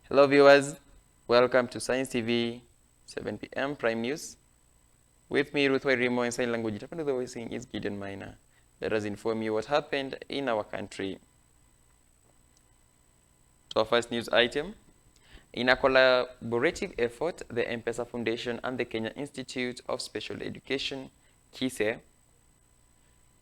Hello viewers, welcome to Science TV 7 p.m. Prime News. With me, Ruth Wairimo, in sign language. The voicing is Gideon Minor. Let us inform you what happened in our country. So our first news item. In a collaborative effort, the M-Pesa Foundation and the Kenya Institute of Special Education, KISE,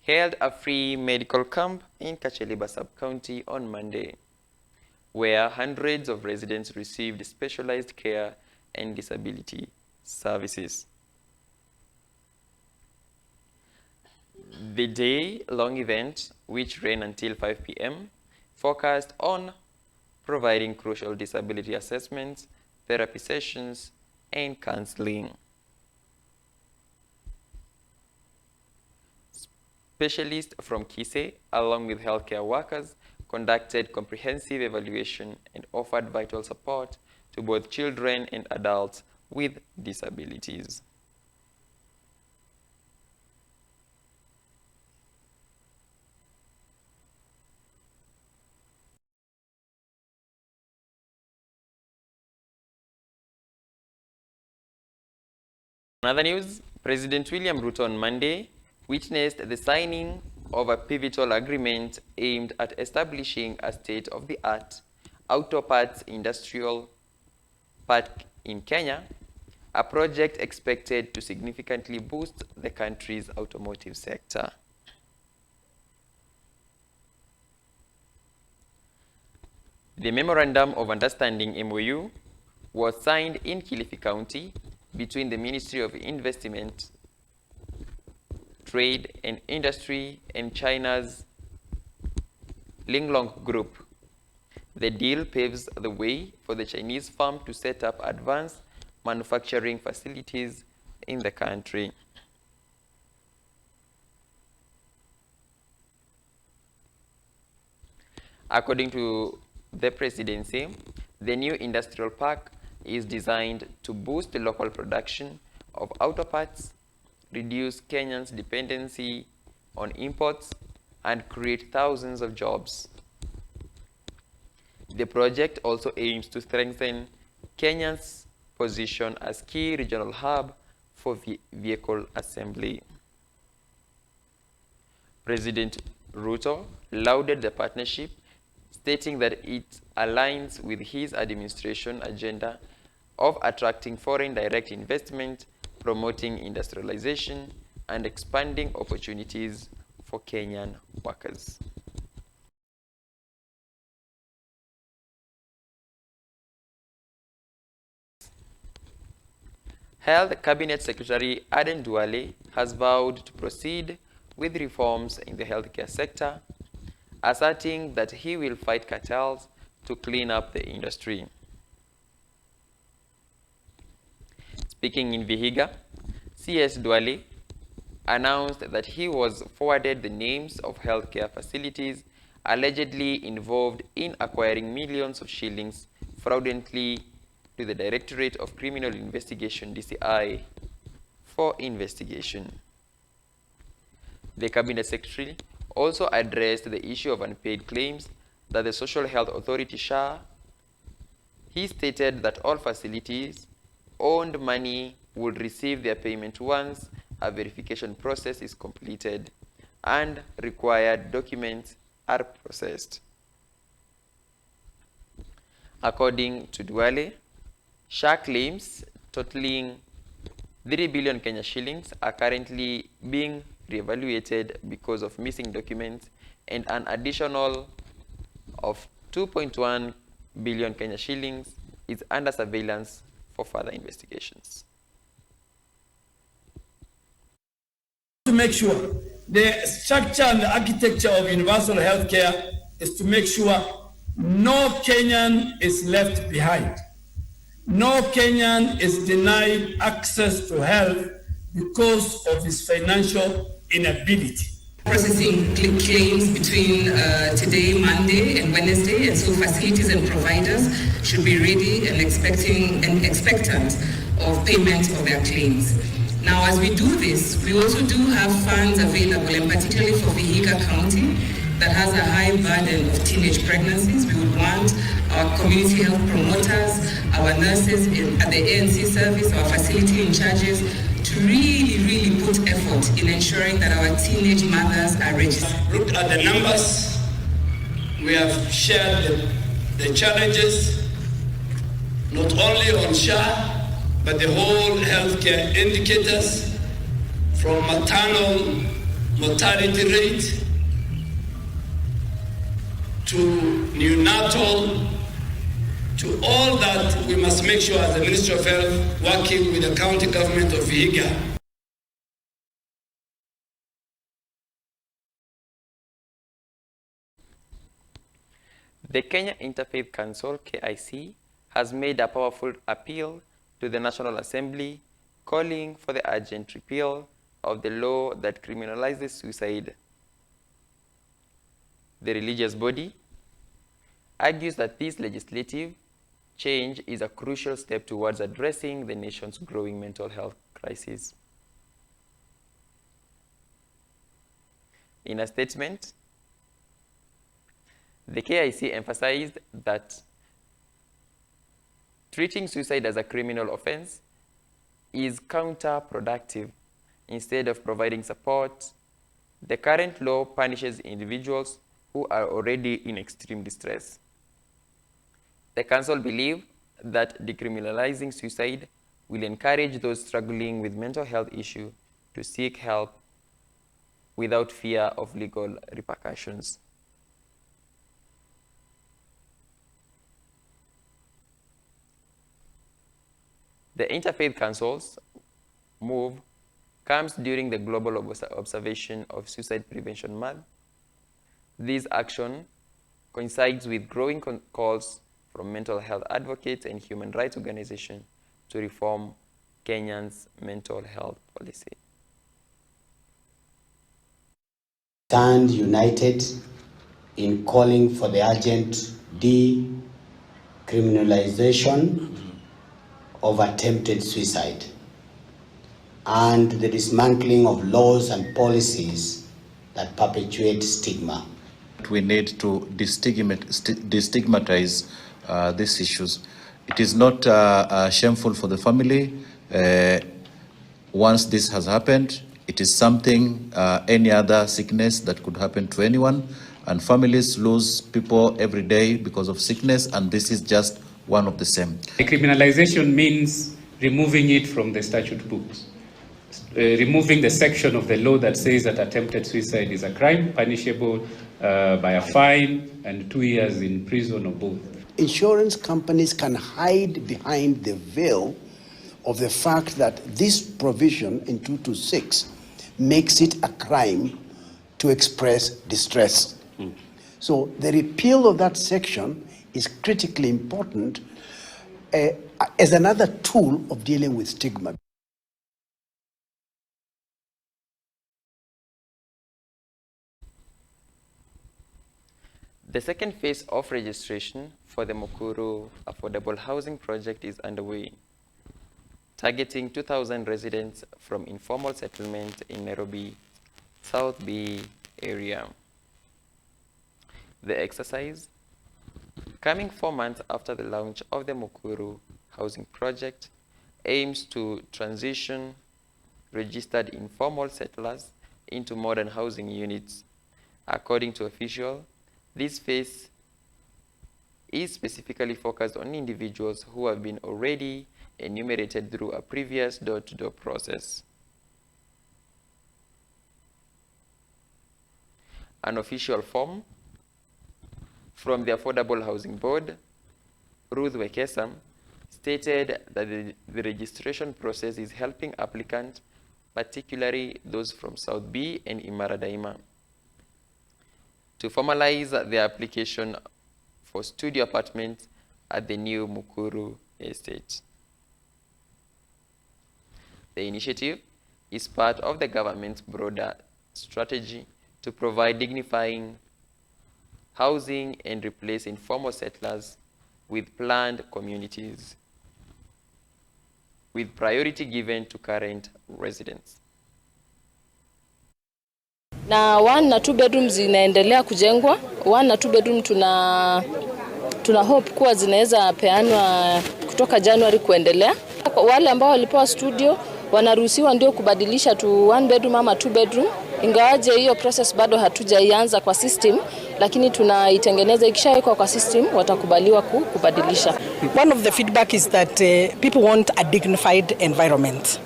held a free medical camp in Kacheliba Sub-County on Monday, where hundreds of residents received specialized care and disability services. The day-long event, which ran until 5 p.m., focused on providing crucial disability assessments, therapy sessions, and counseling. Specialists from KISE, along with healthcare workers, conducted comprehensive evaluation and offered vital support to both children and adults with disabilities. Another news, President William Ruto on Monday witnessed the signing of a pivotal agreement aimed at establishing a state-of-the-art auto parts industrial park in Kenya, a project expected to significantly boost the country's automotive sector. The Memorandum of Understanding MOU was signed in Kilifi County between the Ministry of Investment, Trade and Industry and China's Linglong Group. The deal paves the way for the Chinese firm to set up advanced manufacturing facilities in the country. According to the presidency, the new industrial park is designed to boost the local production of auto parts, reduce Kenyans' dependency on imports, and create thousands of jobs. The project also aims to strengthen Kenya's position as key regional hub for vehicle assembly. President Ruto lauded the partnership, stating that it aligns with his administration agenda of attracting foreign direct investment, promoting industrialization, and expanding opportunities for Kenyan workers. Health Cabinet Secretary Aden Duale has vowed to proceed with reforms in the healthcare sector, asserting that he will fight cartels to clean up the industry. Speaking in Vihiga, CS Duale announced that he was forwarded the names of healthcare facilities allegedly involved in acquiring millions of shillings fraudulently to the Directorate of Criminal Investigation (DCI) for investigation. The Cabinet Secretary also addressed the issue of unpaid claims that the Social Health Authority (SHA). He stated that all facilities owned money would receive their payment once a verification process is completed and required documents are processed. According to Duale, SHA claims totaling 3 billion Kenya shillings are currently being reevaluated because of missing documents, and an additional of 2.1 billion Kenya shillings is under surveillance for further investigations. To make sure the structure and the architecture of universal healthcare is to make sure no Kenyan is left behind. No Kenyan is denied access to health because of his financial inability. Processing claims between today, Monday, and Wednesday, and so facilities and providers should be ready and expectant of payment of their claims. Now, as we do this, we also do have funds available, and particularly for Vihiga County, that has a high burden of teenage pregnancies. We would want our our community health promoters, our nurses at the ANC service, our facility in charges, to really put effort in ensuring that our teenage mothers are registered. Looked at the numbers, we have shared the challenges, not only on SHA, but the whole healthcare indicators, from maternal mortality rate to neonatal, to all that. We must make sure as the Ministry of Health, working with the county government of Vihiga, The Kenya Interfaith Council, KISE, has made a powerful appeal to the National Assembly, calling for the urgent repeal of the law that criminalizes suicide. The religious body argues that this legislative change is a crucial step towards addressing the nation's growing mental health crisis. In a statement, the KIC emphasized that treating suicide as a criminal offense is counterproductive. Instead of providing support, the current law punishes individuals who are already in extreme distress. The Council believes that decriminalizing suicide will encourage those struggling with mental health issues to seek help without fear of legal repercussions. The Interfaith Council's move comes during the global observation of Suicide Prevention Month. This action coincides with growing calls from mental health advocates and human rights organizations to reform Kenya's mental health policy. Stand united in calling for the urgent decriminalization of attempted suicide and the dismantling of laws and policies that perpetuate stigma. We need to destigmatize these issues. It is not shameful for the family. Once this has happened, it is something, any other sickness that could happen to anyone, and families lose people every day because of sickness, and this is just one of the same. Decriminalization means removing it from the statute books, removing the section of the law that says that attempted suicide is a crime punishable by a fine and 2 years in prison or both. Insurance companies can hide behind the veil of the fact that this provision in 226 makes it a crime to express distress. So the repeal of that section is critically important as another tool of dealing with stigma. The second phase of registration for the Mukuru Affordable Housing Project is underway, targeting 2,000 residents from informal settlement in Nairobi, South B area. The exercise, coming 4 months after the launch of the Mukuru Housing Project, aims to transition registered informal settlers into modern housing units. According to officials, this phase is specifically focused on individuals who have been already enumerated through a previous door-to-door process. An official form from the Affordable Housing Board, Ruth Wekesa, stated that the registration process is helping applicants, particularly those from South B and Imara Daima, to formalize their application for studio apartments at the new Mukuru estate. The initiative is part of the government's broader strategy to provide dignifying housing and replace informal settlers with planned communities, with priority given to current residents. Na 1 na 2 bedrooms zinaendelea kujengwa. 1 na 2 bedroom Tuna hope kuwa zinaweza peanwa kutoka January kuendelea. Wale ambao walipewa studio wanaruhusiwa ndio kubadilisha to 1 bedroom ama 2 bedroom. Ingawaje hiyo process bado hatujaianza kwa system, lakini tunaitengeneza. Ikishawekwa kwa system watakubaliwa kubadilisha. One of the feedback is that people want a dignified environment.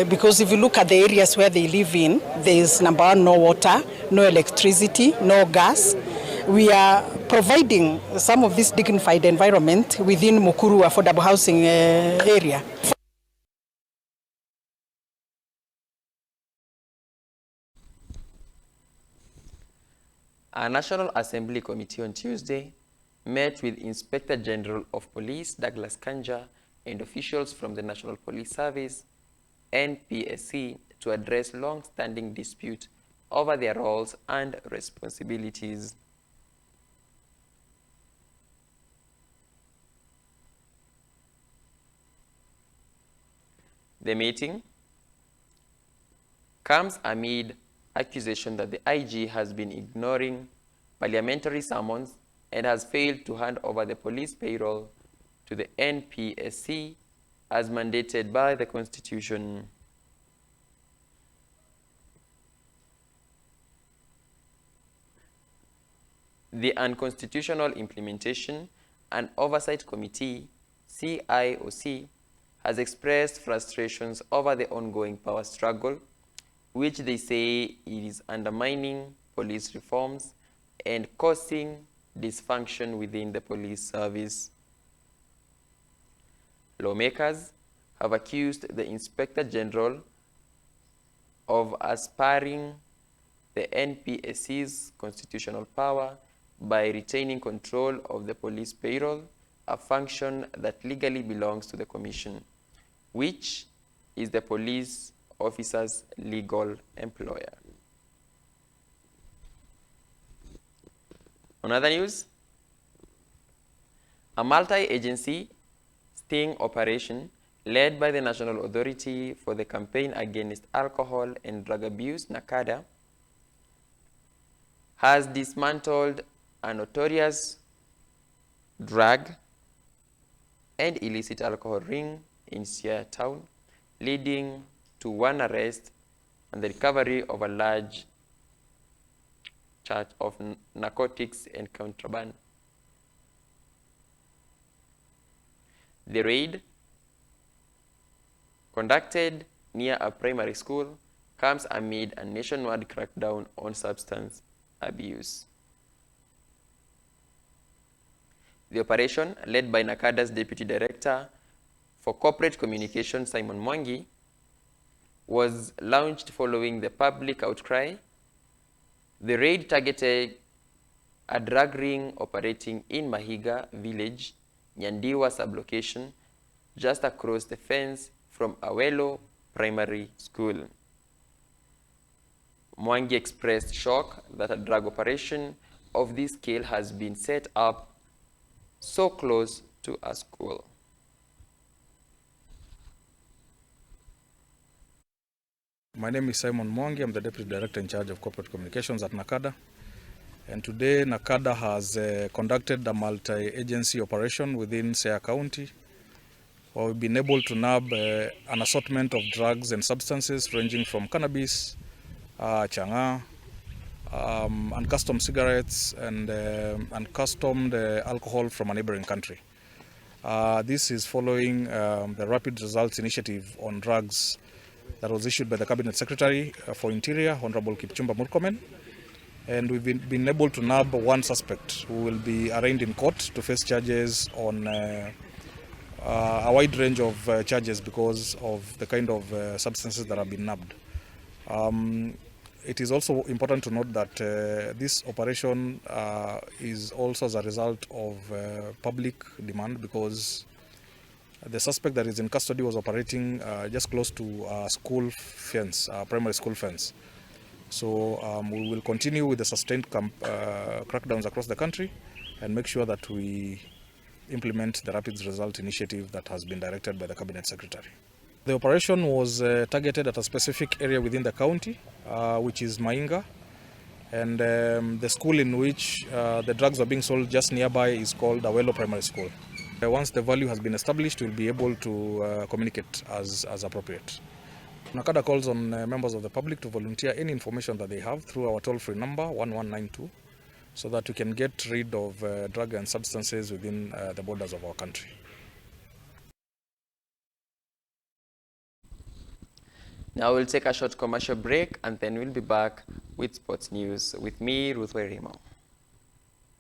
Because if you look at the areas where they live in, there is number one, no water, no electricity, no gas. We are providing some of this dignified environment within Mukuru affordable housing area. A National Assembly Committee on Tuesday met with Inspector General of Police Douglas Kanja and officials from the National Police Service, NPSC, to address long-standing dispute over their roles and responsibilities. The meeting comes amid accusation that the IG has been ignoring parliamentary summons and has failed to hand over the police payroll to the NPSC as mandated by the Constitution. The Unconstitutional Implementation and Oversight Committee, CIOC, has expressed frustrations over the ongoing power struggle, which they say it is undermining police reforms and causing dysfunction within the police service. Lawmakers have accused the Inspector General of aspiring the NPSC's constitutional power by retaining control of the police payroll, a function that legally belongs to the Commission, which is the police officer's legal employer. On other news, a multi-agency sting operation led by the National Authority for the Campaign Against Alcohol and Drug Abuse, NACADA, has dismantled a notorious drug and illicit alcohol ring in Siaya town, leading to one arrest and the recovery of a large charge of narcotics and contraband. The raid, conducted near a primary school, comes amid a nationwide crackdown on substance abuse. The operation, led by NACADA's Deputy Director for Corporate Communications, Simon Mwangi, was launched following the public outcry. The raid targeted a drug ring operating in Mahiga village, Nyandiwa sublocation, just across the fence from Awelo Primary School. Mwangi expressed shock that a drug operation of this scale has been set up so close to a school. My name is Simon Mwangi. I'm the Deputy Director in charge of Corporate Communications at NACADA. And today NACADA has conducted a multi-agency operation within Siaya County, where we've been able to nab an assortment of drugs and substances ranging from cannabis, changa, uncustomed cigarettes, and uncustomed alcohol from a neighboring country. This is following the Rapid Results Initiative on Drugs that was issued by the Cabinet Secretary for Interior, Honorable Kipchumba Murkomen. And we've been able to nab one suspect who will be arraigned in court to face charges on a wide range of charges because of the kind of substances that have been nabbed. It is also important to note that this operation is also as a result of public demand, because the suspect that is in custody was operating just close to a school fence, a primary school fence. So we will continue with the sustained crackdowns across the country and make sure that we implement the Rapid Result Initiative that has been directed by the Cabinet Secretary. The operation was targeted at a specific area within the county, which is Mainga. And the school in which the drugs are being sold just nearby is called Awelo Primary School. Once the value has been established, we'll be able to communicate as appropriate. NACADA calls on members of the public to volunteer any information that they have through our toll-free number 1192, so that we can get rid of drug and substances within the borders of our country. Now we'll take a short commercial break and then we'll be back with sports news with me, Ruth Werimo.